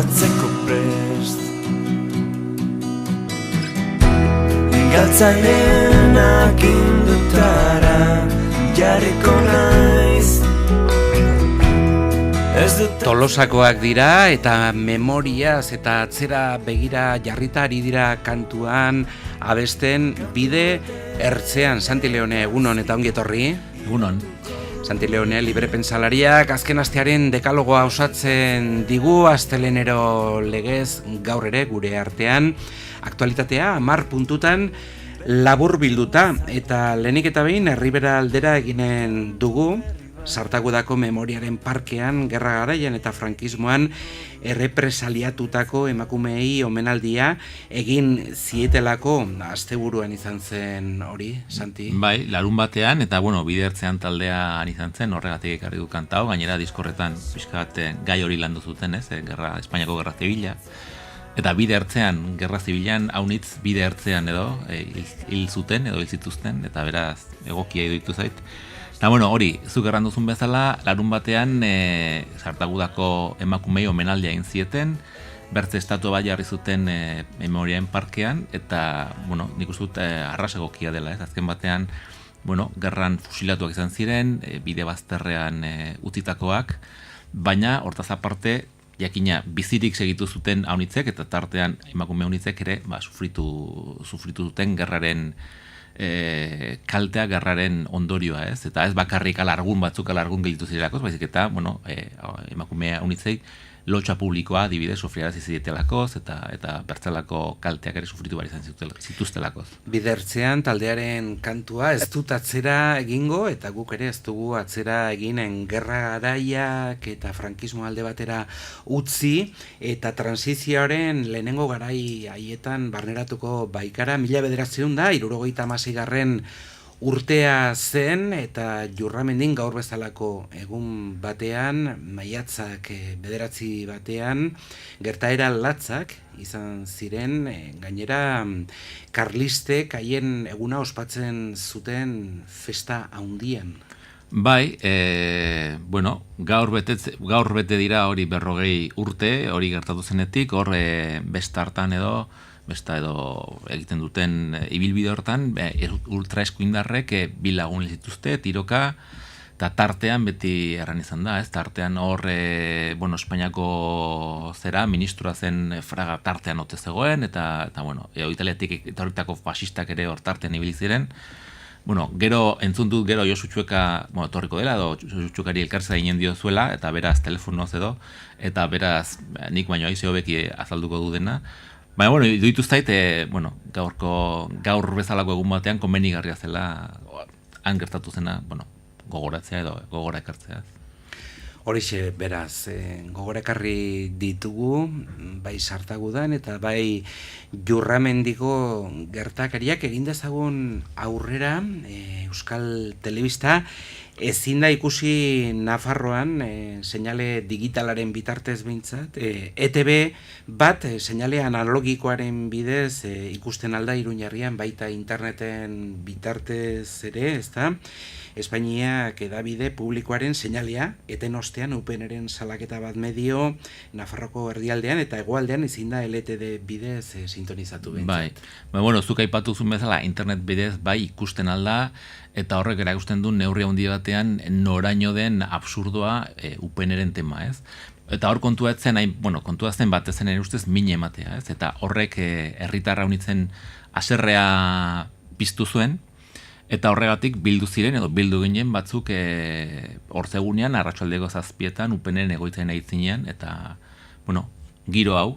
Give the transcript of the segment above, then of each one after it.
aldatzeko prest. Galtzaileen agindutara jarriko naiz. Tolosakoak dira eta memoriaz eta atzera begira jarrita ari dira kantuan abesten Bide Ertzean. Santi Leone, egunon eta ongi etorri. Egunon. Santi Leone, libre pentsalariak azken astearen dekalogoa osatzen digu, astelenero legez gaur ere gure artean. Aktualitatea 10 puntutan labur bilduta eta lehenik eta behin Erribera aldera eginen dugu. Sartagudako Memoriaren Parkean gerra garaian eta frankismoan errepresaliatutako emakumeei omenaldia egin zietelako asteburuan izan zen hori, Santi? Bai, larun batean eta Bide Ertzean taldean izan zen, horregatik ekarri du kantau, gainera diskorretan pixkat gai hori landu zuten, Espainiako Gerra Zibila. Eta Bide Ertzean, Gerra Zibilan, haunitz Bide Ertzean edo hil zuten edo hil zituzten, eta beraz egokia iruditu zait. Eta hori, zuk erranduzun bezala, larun batean Sartagudako emakumei omenaldia egin zieten, bertze estatua bat jarri zuten Memoriaren Parkean, eta, nik uste dut arras egokia dela, azken batean, gerran fusilatuak izan ziren, bide bazterrean utzitakoak, baina, hortaz aparte, jakina bizirik segitu zuten haunitzek, eta tartean emakume haunitzek ere, sufritu zuten gerraren kaltea gerraren ondorioa, ez? Eta ez bakarrik alargun gelditu zirelakoz, baizik eta, emakumea unitzei lotxa publikoa adibidez sufriarazi zirelakoz eta bertzelako kalteak ere sufritu behar izan zituztelakoz. Bide Ertzean taldearen kantua ez dut atzera egingo eta guk ere ez dugu atzera eginen gerra garaiak eta frankismo alde batera utzi eta transizioaren lehenengo garai haietan barneratuko baikara 1976 urtea zen eta Jurramendin gaur bezalako egun batean, maiatzak 9 batean, gertaera latzak izan ziren, gainera karlistek haien eguna ospatzen zuten festa handian. Bai, gaur bete dira hori 40 urte, hori gertatu zenetik, hor besta hartan edo egiten duten ibilbide hortan, ultraeskuindarrek bi lagun zituzte, tiroka, eta tartean beti erran izan da, tartean hor, Espainiako ministroa zen Fraga tartean ote zegoen, eta Italiatik etorritako fasistak ere hor tartean ibili ziren. Gero entzun dut gero Josu Txueka, torriko dela, edo Josu Txuekari elkartzea ginen dio zuela, eta beraz telefonoz edo, eta beraz nik baino aize hobeki azalduko du dena. Baina, iruditu zait, gaur bezalako egun batean konbenigarria zela, han gertatu zena, gogoratzea edo gogora ekartzea. Horixe, beraz, gogora ekarri ditugu, bai Sartagudan eta bai Jurramendiko gertakariak egin dezagun aurrera, Euskal Telebista, ezin da ikusi Nafarroan, seinale digitalaren bitartez behintzat, ETB bat, seinale analogikoaren bidez ikusten alda Iruñerrian, baita interneten bitartez ere, ezta? Espainiak edabide publikoaren seinalea, eten ostean UPNren salaketa bat medio, Nafarroko erdialdean eta hegoaldean ezin da LTD bidez sintonizatu behintzat. Bai, zuk aipatu zuen bezala, internet bidez bai ikusten alda, eta horrek erakusten du neurri handi batean noraino den absurdoa UPNren tema, ez? Eta hor kontua zen batez zen ere ustez mine ematea, ez? Eta horrek herritarra unitzen haserrea piztu zuen, eta horregatik bildu ziren edo bildu ginen batzuk ortzegunean arratsaldeko 7etan UPNren egoitzaren aitzinean, eta giro hau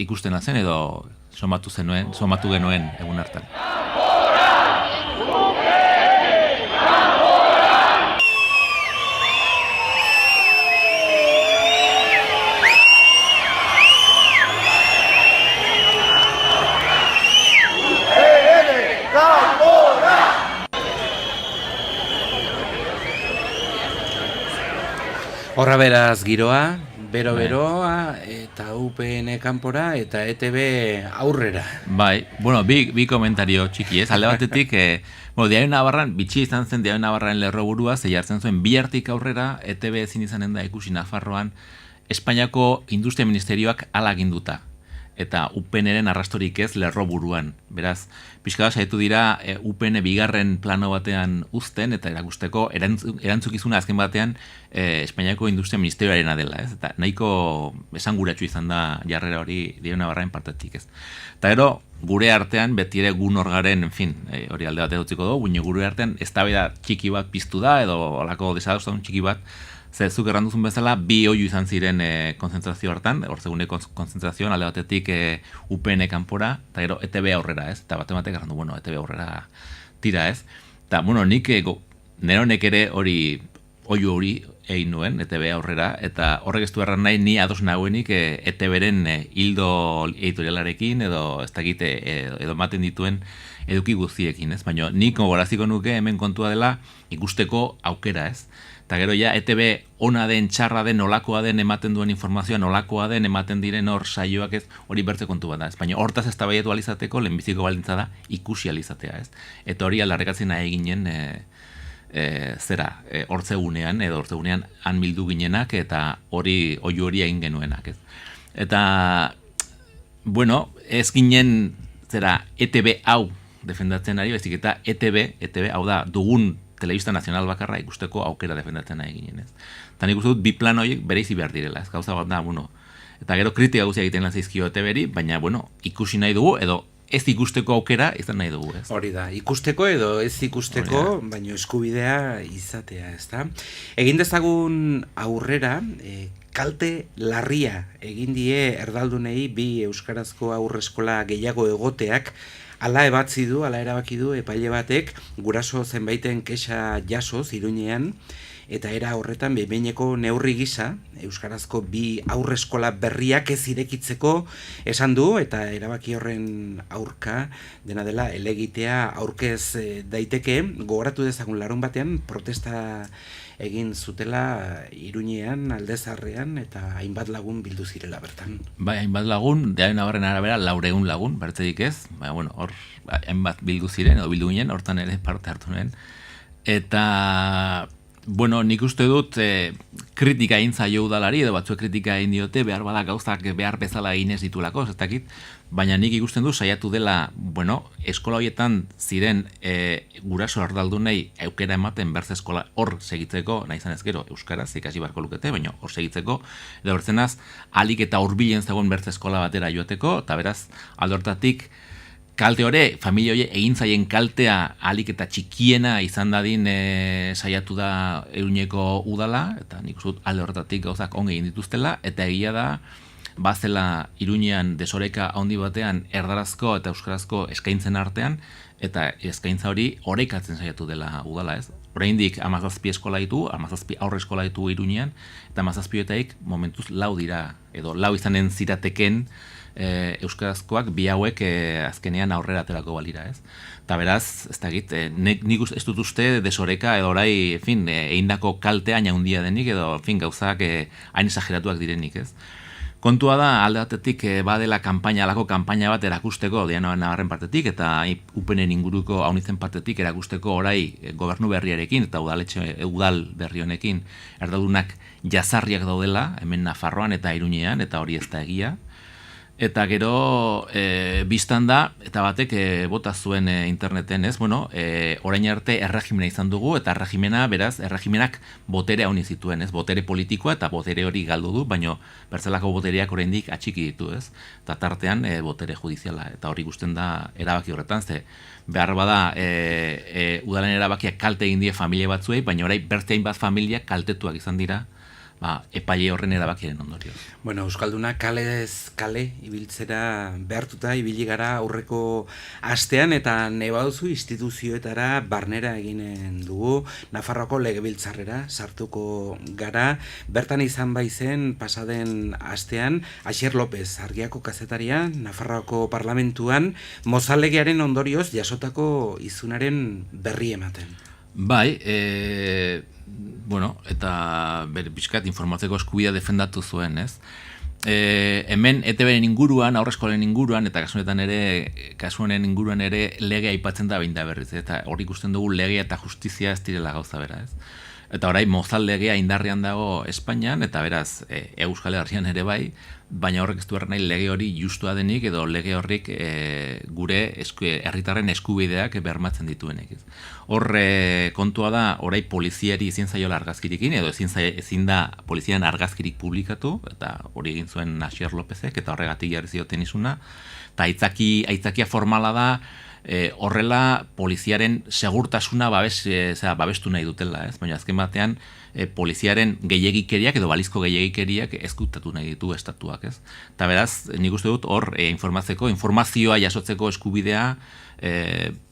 ikusten zen edo somatu genuen egun hartan. Horra beraz giroa, beroa, eta UPN kanpora, eta ETB aurrera. Bai, bi komentario txiki, ez? Alde batetik, Diario Navarran, bitxia izan zen Diario Navarran lerroburua, jartzen zuen bihartik aurrera, ETB ezin izanen da ikusi Nafarroan, Espainiako Industria Ministerioak hala aginduta eta UPNren arrastorik ez lerro buruan. Beraz, pixka bat saiatu dira UPN bigarren plano batean uzten eta erakusteko erantzukizuna azken batean Espainiako Industria Ministerioarena dela, ez? Eta nahiko esanguratsu izan da jarrera hori Diana Barraen partetik, ez? Eta gero, gure artean, beti ere gun orgaren, en fin, hori alde batera utziko dugu, baina gure artean eztabaida txiki bat piztu da, edo olako desadostasun txiki bat, zuk erranduzun bezala, bi oiu izan ziren konzentrazio hartan, ortzegune konzentrazioan, alde batetik UPN kanpora, eta gero ETB aurrera, ez? Eta batek errandu, bueno, ETB aurrera tira, ez? Eta, bueno, nik neronek ere oiu hori egin nuen, ETB aurrera, eta horrek ez du erran nahi ni ados nagoenik ETB-ren hildo editorialarekin, edo ez dakit, edo ematen dituen eduki guztiekin, ez? Baina nik gogoraziko nuke hemen kontua dela ikusteko aukera, ez? Eta gero ja, ETB ona den, txarra den, nolakoa den ematen duen informazioa, nolakoa den ematen diren hor saioak ez, hori bertze kontu bat da. Baina hortaz eztabaidatu alizateko, lehenbiziko baldintza da, ikusi alizatea, ez? Eta hori aldarrekatzen nahi ginen, hortzegunean, edo hortzegunean han bildu ginenak, eta oiu hori egin genuenak, ez? Eta, bueno, ez ginen, ETB hau defendatzen ari, bezik eta ETB, hau da, dugun telebista nazional bakarra ikusteko aukera defendatzen nahi ginen, ez? Eta nik uste dut bi plan horiek bereizi behar direla, ez? Gauza bat da, bueno, eta gero kritika guztia egiten lan zaizkio ETB-ri, baina, bueno, ikusi nahi dugu, edo ez ikusteko aukera izan nahi dugu, ez? Hori da, ikusteko edo ez ikusteko, baina eskubidea izatea, ez da? Egin dezagun aurrera, kalte larria egin die erdaldunei bi euskarazko aurreskola gehiago egoteak, hala erabaki du epaile batek guraso zenbaiten kexa jasoz Iruñean, eta era horretan behineko neurri gisa euskarazko bi aurreskola berriak ez irekitzeko esan du, eta erabaki horren aurka dena dela elegitea aurkez daiteke. Gogoratu dezagun larun batean protesta egin zutela Iruñean, Aldezarrean, eta hainbat lagun bildu zirela bertan. Bai, hainbat lagun, Diana Barren arabera 400 lagun, bertzerik ez, bueno, hor hainbat bildu ziren, edo bildu ginen, hortan ere parte hartu nuen. Eta, bueno, nik uste dut kritika egin zaio udalari, edo batzuek kritika egin diote, behar bada gauzak behar bezala egin ez ditulako, ez dakit, baina nik ikusten du saiatu dela, bueno, eskola horietan ziren guraso ardaldunei aukera ematen bertze eskola hor segitzeko, nahi izan ez gero, euskaraz ikasi barko lukete, baina hor segitzeko, edo bertzenaz, alik eta hurbilen zegoen bertze eskola batera joateko, eta beraz, aldortatik, kalte hori, familia hori egin zaien kaltea alik eta txikiena izan dadin saiatu da Iruñeko udala, eta nik uste dut alde horretatik gauzak onge egin dituztela, eta egia da, bazela Iruñean desoreka handi batean erdarazko eta euskarazko eskaintzen artean, eta eskaintza hori orekatzen saiatu dela udala, ez? Oraindik 17 eskola ditu, 17 aurre eskola ditu Iruñean, eta 17etaik momentuz 4 dira, edo 4 izanen zirateken euskarazkoak bi hauek azkenean aurrera aterako balira, ez? Eta beraz, ez dakit, nik ez dut uste desoreka edo orai, en fin, egindako kaltea hain handia denik, edo, en fin, gauzak hain esageratuak direnik, ez? Kontua da, alde batetik badela alako kanpaina bat erakusteko Diana Barren partetik, eta UPN-en inguruko haunitzen partetik erakusteko orai gobernu berriarekin, eta udal berri honekin erdaldunak jazarriak daudela, hemen Nafarroan eta Iruñean, eta hori ez da egia. Eta gero, biztan da, eta batek bota zuen interneten, ez? Bueno, orain arte erregimena izan dugu, eta erregimenak botere honi zituen, ez? Botere politikoa eta botere hori galdu du, baina bertzelako botereak oraindik atxiki ditu, ez? Eta tartean botere judiziala, eta hori ikusten da erabaki horretan, ze behar bada udalen erabakiak kalte egin die familia batzuei, baina orain beste hainbat familiak kaltetuak izan dira, epaile horren erabakiaren ondorioz. Bueno, euskalduna kalez kale ibiltzera behartuta ibili gara aurreko astean, eta nebaduzu instituzioetara barnera eginen dugu, Nafarroako legebiltzarrera sartuko gara. Bertan izan baizen pasaden astean Asier López, Argiako kazetaria, Nafarroako parlamentuan mozalegearen ondorioz jasotako izunaren berri ematen. Bai, bueno, eta pixkat informatzeko eskubidea defendatu zuen, ez? Hemen ETB-ren inguruan, aurreskolen inguruan, eta kasuenen inguruan ere legea aipatzen da behin da berriz, eta hori ikusten dugu legea eta justizia ez direla gauza bera, ez? Eta orain Mozal legea indarrean dago Espainian, eta beraz Euskal Herrian ere bai, baina horrek ez du nahi lege hori justua denik, edo lege horrik gure herritarren eskubideak bermatzen dituenek. Hor kontua da, orain poliziari ezin zaiola argazkirikin, edo ezin da polizian argazkirik publikatu, eta hori egin zuen Asier Lópezek, eta horregatik jarri zioten izuna, eta aitzakia formala da, horrela poliziaren segurtasuna babestu nahi dutela, ez? Baina azken batean poliziaren gehiegikeriak edo balizko gehiegikeriak ezkutatu nahi ditu estatuak, ez? Eta beraz, nik uste dut hor informazioa jasotzeko eskubidea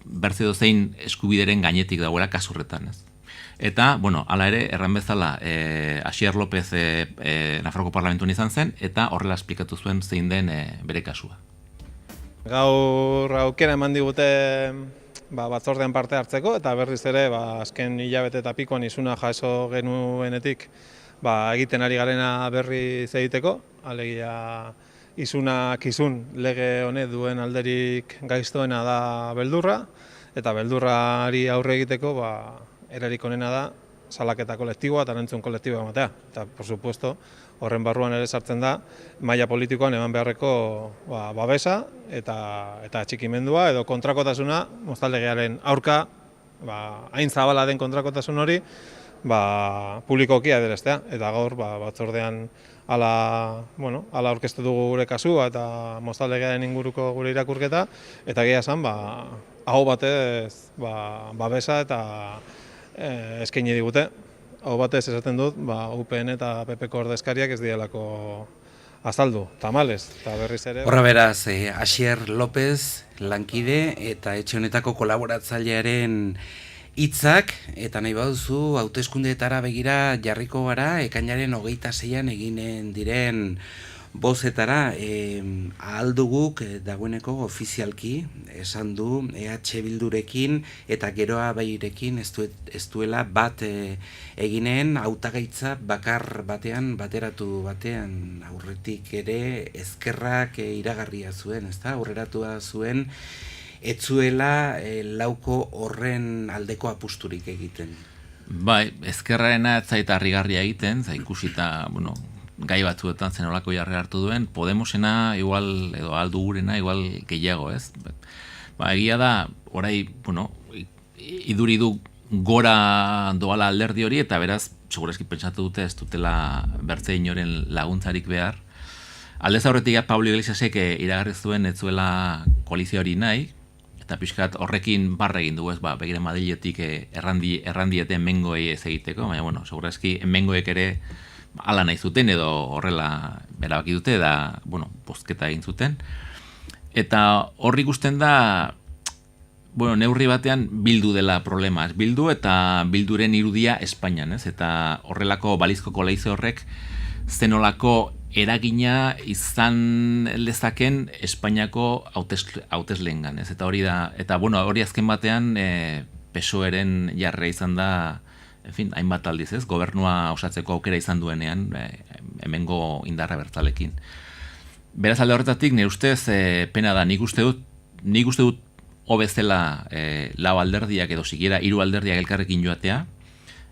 bertze dozein eskubideren gainetik dagoela kasurretan, ez? Eta, bueno, hala ere, erran bezala, Asier López Nafarroko Parlamentuan izan zen, eta horrela esplikatu zuen zein den bere kasua. Gaur aukera eman digute batzordean parte hartzeko, eta berriz ere azken hilabete eta pikoan izuna jaso genuenetik egiten ari garena berriz egiteko, alegia izun lege honek duen alderik gaiztoena da beldurra, eta beldurrari aurre egiteko erarik onena da salaketa kolektiboa eta erantzun kolektiboa ematea. Eta, por supuesto, horren barruan ere sartzen da, maila politikoan eman beharreko babesa eta atxikimendua edo kontrakotasuna, Mozal-legearen aurka, hain zabala den kontrakotasun hori, publikoki adieraztea. Eta gaur, batzordean hala aurkeztu dugu gure kasua eta Mozal-legearen inguruko gure irakurketa, eta egia esan, aho batez babesa eta eskaini digute. Hau batez esaten dut, UPN eta PPko ordezkariak ez dielako azaldu, tamalez, eta berriz ere... Horra beraz, Asier López lankide eta etxe honetako kolaboratzailearen hitzak, eta nahi baduzu, hauteskundeetara begira jarriko gara, ekainaren 26an eginen diren bozetara, ahalduguk dagoeneko ofizialki esan du EH Bildurekin eta Geroa Bairekin ez duela bat eginen hautagaitza bakar bateratu batean, aurretik ere ezkerrak iragarria zuen, ezta? Aurreratua zuen ez zuela lauko horren aldeko apusturik egiten. Bai, ezkerrarena ez zait harrigarria egiten, ikusita, gai batzuetan zenolako jarri hartu duen, Podemosena igual, edo Aldugurena igual gehiago, ez? Egia da, orai, iduri du gora doala alderdi hori, eta beraz, segurazki pentsatu dute ez dutela bertze inoren laguntzarik behar. Aldez aurretik Pablo Iglesiasek iragarri zuen ez zuela koalizio hori nahi, eta pixkat horrekin barra egin dugu, ez, begire Madriletik errandieten mengoei ez egiteko, baina, segurazki mengoek ere hala nahi zuten edo horrela erabaki dute da, bozketa egin zuten. Eta horri ikusten da, neurri batean Bildu dela problema, ez? Bildu eta Bilduren irudia Espainian, ez? Eta horrelako balizko koalizio horrek zenolako eragina izan lezaken Espainiako hautesleengan, ez? Eta hori da, eta hori azken batean PSOEren jarrera izan da, hainbat aldiz, ez? Gobernua osatzeko aukera izan duenean, hemengo indarra bertzalekin. Beraz alde horretatik, nire ustez, pena da, nik uste dut hobezela lau alderdiak edo sikiera 3 alderdiak elkarrekin joatea,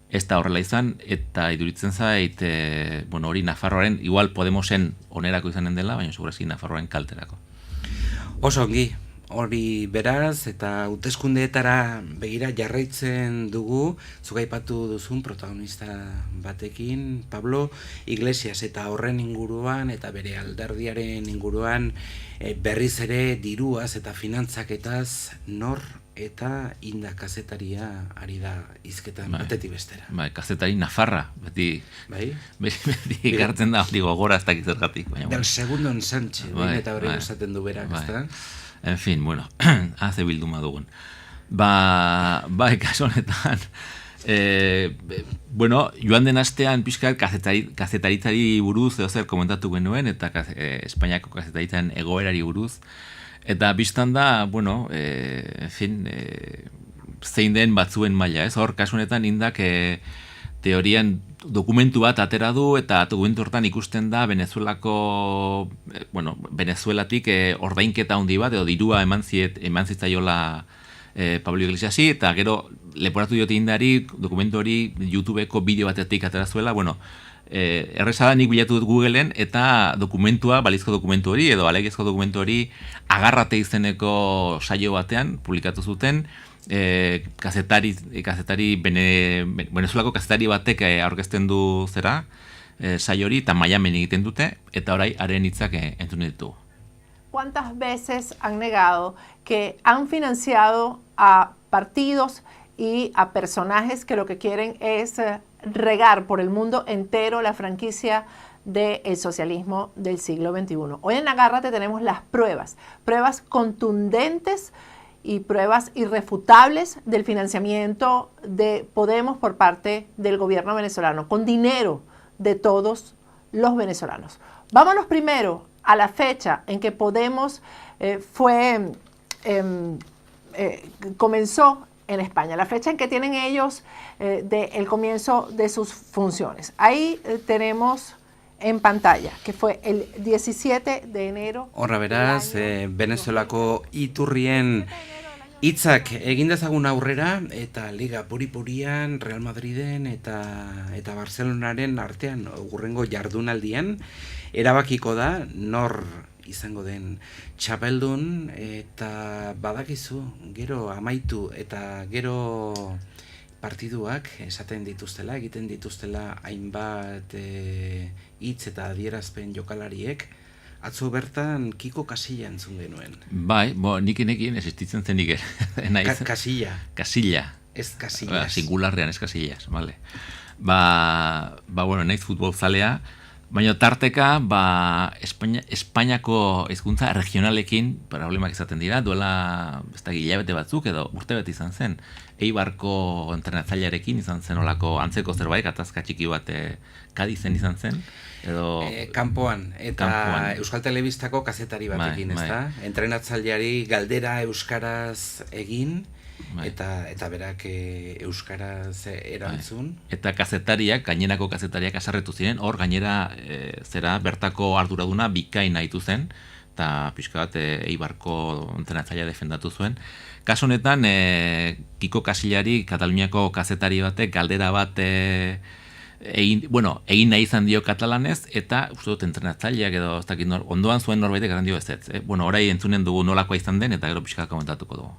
ez da horrela izan, eta iduritzen zait, hori Nafarroaren, igual Podemosen onerako izanen dela, baina segurazki Nafarroaren kalterako. Oso ongi. Hori beraz, eta hauteskundeetara begira jarraitzen dugu, zuk aipatu duzun protagonista batekin, Pablo Iglesias, eta horren inguruan, eta bere alderdiaren inguruan, berriz ere diruaz eta finantzaketaz nor eta Inda kazetaria ari da hizketan batetik bestera. Bai, kazetari Nafarra, beti gartzen da, gora ez dakit zergatik. Del segundo en Sánchez, eta hori esaten du berak, ez da? En fin, haze bilduma dugun. Kaso honetan, joan den astean pixkat kazetaritzari buruz edo zer komentatu genuen, eta Espainiako kazetaritzaren egoerari buruz. Eta biztan da, zein den batzuen maila, ez? Hor, kasu honetan Indak teorian dokumentu bat atera du, eta dokumentu hortan ikusten da Venezuelatik ordainketa handi bat, edo dirua eman zitzaiola Pablo Iglesiasi, eta gero leporatu diote indari, dokumentu hori YouTubeko bideo batetik atera zuela, bueno, erresa da nik bilatu dut Googleen eta dokumentua, balizko dokumentu hori edo alegezko dokumentu hori Agarrate izeneko saio batean publikatu zuten, kazetari Venezuelako kazetari batek aurkezten du zera, saio hori eta Miamin egiten dute eta orai haren hitzak entzun ditugu. ¿Cuántas veces han negado que han financiado a partidos y a personajes que lo que quieren es regar por el mundo entero la franquicia del socialismo del siglo XXI? Hoy en Agárrate tenemos las pruebas contundentes y pruebas irrefutables del financiamiento de Podemos por parte del gobierno venezolano, con dinero de todos los venezolanos. Vámonos primero a la fecha en que Podemos comenzó en España, la fecha en que tienen ellos del comienzo de sus funciones. Ahí tenemos en pantalla, que fue el 17 de enero. Horra beraz, Venezuelako iturrien hitzak egin dezagun aurrera eta Liga Puri-Purian, Real Madriden eta Barcelonaren artean hurrengo jardunaldian erabakiko da nor izango den txapeldun eta badakizu gero amaitu eta gero partiduak esaten dituztela, egiten dituztela hainbat hitz eta adierazpen jokalariek. Atzo bertan Kiko Casilla entzun genuen. Bai, nekin existitzen zenik Casilla. Casilla. Ez Casillas. Singularrean ez Casillas, vale. Bueno, naiz futbol zalea, baina tarteka, Espainiako hizkuntza regionalekin problemak izaten dira, duela hilabete batzuk edo urte bat izan zen. Eibarko entrenatzailearekin izan zen olako antzeko zerbait, gatazka txiki bat Kadizen izan zen. Kanpoan, eta Euskal Telebistako kazetari batekin, ezta? Entrenatzaileari galdera euskaraz egin, eta berak euskaraz erantzun. Eta kazetariak, gainerako kazetariak asarretu ziren, hor gainera bertako arduraduna bikain nahitu zen, eta pixka bat Eibarko entrenatzailea defendatu zuen. Kasu honetan, Kiko Casillari, Kataluniako kazetari batek galdera bat egin nahi izan dio katalanez, eta uste dut entrenatzaileak edo ondoan zuen norbaitek esan dio ez. Orai entzunen dugu nolakoa izan den, eta gero pixka komentatuko dugu.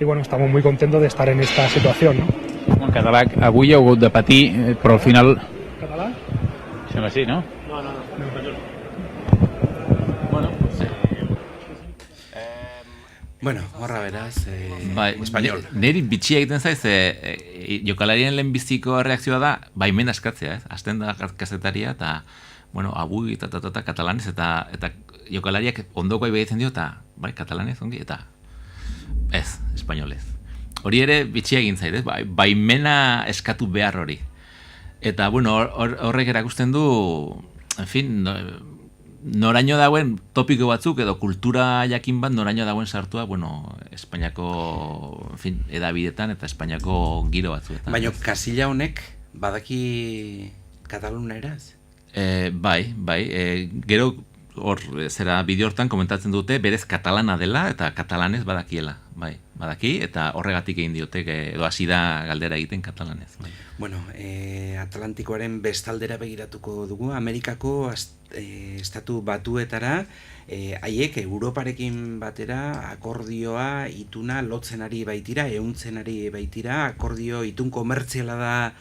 Y bueno, estamos muy contentos de estar en esta situación, ¿no? En català avui heu hagut de patir, però al final... ¿Català? Sembla sí, no? No. Bueno, horra beraz, español. Neri bitxia egiten zaiz, jokalarien lehenbiziko reakzioa da, baimen askatzea, ez? Azten da kazetaria, eta, abui, eta katalanez, eta jokalariak ondoko ibegitzen dio, eta, katalanez, ongi, eta ez, espainolez. Hori ere bitxia egin zait, ez? Baimena eskatu behar hori. Eta, horrek erakusten du, en fin, noraino dagoen topiko batzuk edo kultura jakin bat noraino dagoen sartua, Espainiako, en fin, edabidetan eta Espainiako giro batzuetan. Baina Casilla honek badaki kataluneraz? Bai, gero hor zera bideo hortan komentatzen dute berez katalana dela eta katalanez badakiela, badaki eta horregatik egin diotek edo hasi da galdera egiten katalanez. Bueno, Atlantikoaren bestaldera begiratuko dugu, Amerikako estatu batuetara, haiek Europarekin batera akordioa ituna lotzen ari baitira, ehuntzen ari baitira, akordio itun komertziala da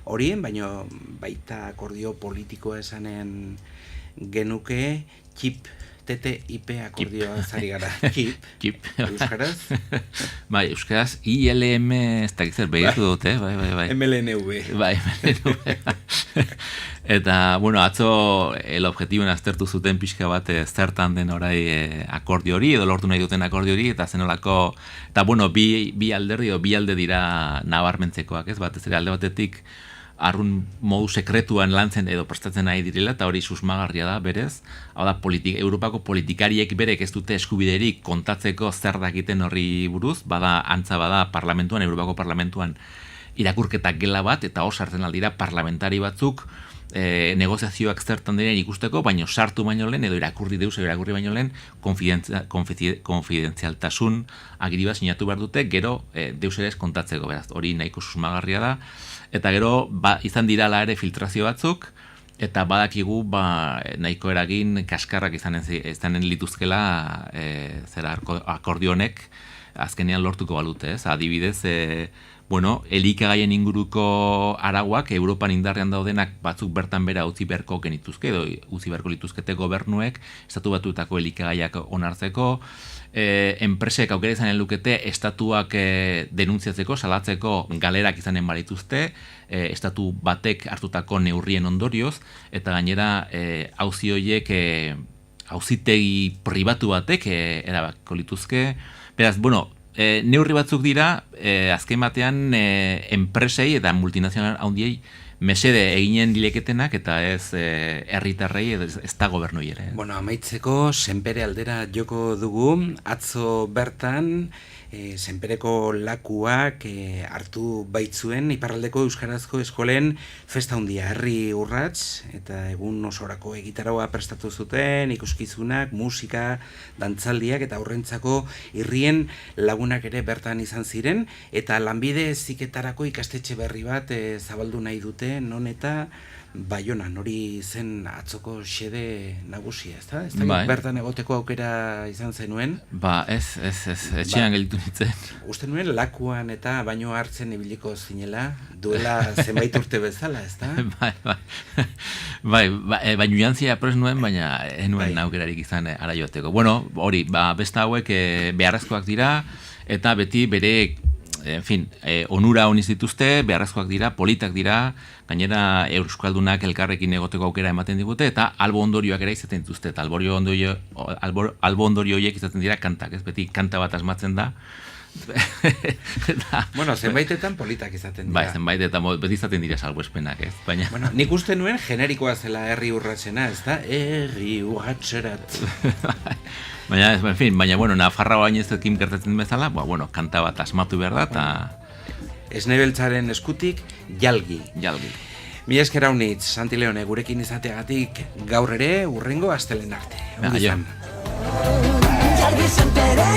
horien, baina baita akordio politikoa esanen genuke, TTIP akordioa zari gara. Kip. Euskaraz? Euskaraz, ILM ez dakitzer behitu dute, bai. MLNV. MLNV. Eta, atzo el objetiboen aztertu zuten pixka bat zertan den orai akordio hori, edo lortu nahi duten akordio hori, eta zenolako, eta bi alde dira nabarmentzekoak, ez? Batez ere alde batetik, arrun modu sekretuan lantzen edo prestatzen nahi direla, eta hori susmagarria da, berez. Hau da, Europako politikariek berek ez dute eskubiderik kontatzeko zer dakiten horri buruz, antza bada Europako parlamentuan irakurketak gela bat, eta hor sartzen aldira parlamentari batzuk, negoziazioak zertan diren ikusteko, baino sartu baino lehen, edo irakurri baino lehen, konfidentzialtasun agiri bat sinatu behar dute, gero deus ere ez kontatzeko, beraz, hori nahiko susmagarria da, eta gero izan dirala ere filtrazio batzuk, eta badakigu nahiko eragin kaskarrak izanen lituzkela akordionek azkenean lortuko balute, ez? Adibidez, elikagaien inguruko arauak Europan indarrean daudenak batzuk bertan bera utzi beharko genituzke, edo utzi beharko lituzkete gobernuek, estatu batuetako elikagaiak onartzeko, enpresek aukera izanen lukete estatuak denuntziatzeko, salatzeko galerak izanen balituzte, estatu batek hartutako neurrien ondorioz, eta gainera auzi horiek auzitegi pribatu batek erabakiko lituzke. Beraz, neurri batzuk dira, azken batean enpresei eta multinazional handiei mesede eginen dileketenak eta ez herritarrei ez da gobernui ere. Amaitzeko, Senpere aldera joko dugu, atzo bertan, Senpereko lakuak hartu baitzuen iparraldeko euskarazko eskolen festa handia herri urrats, eta egun osorako egitaraua prestatu zuten, ikuskizunak, musika, dantzaldiak eta aurrentzako irrien lagunak ere bertan izan ziren, eta lanbide heziketarako ikastetxe berri bat zabaldu nahi dute, non eta Baionan, hori zen atzoko xede nagusia, ezta? Ez da bertan egoteko aukera izan zenuen? Ez, etxean gelditu nintzen. Uste nuen lakuan eta baino hartzen ibiliko zinela, duela zenbait urte bezala, ezta? Baino jantzia pres nuen, baina enuen aukerarik izan ara joateko. Hori, besta hauek beharrezkoak dira, eta beti bere onura honiz dituzte, beharrezkoak dira, politak dira, gainera euskaldunak elkarrekin egoteko aukera ematen digute, eta albo ondorioak ere izaten dituzte, eta albo ondorio horiek izaten dira kantak, ez beti kanta bat asmatzen da. Zenbaitetan politak izaten dira. Zenbaitetan beti izaten dira salbuespenak, ez? Nik uste nuen generikoa zela herri urratsena, ez da? Herri urratserat. Baina, Nafarroa baino ez ekin gertatzen bezala, kanta bat asmatu behar da, eta... Esnebeltzaren eskutik, jalgi. Mila esker haunitz, Santi Leone, gurekin izateagatik gaur ere, urrengo astelen arte. Aio. Jalgi Senpere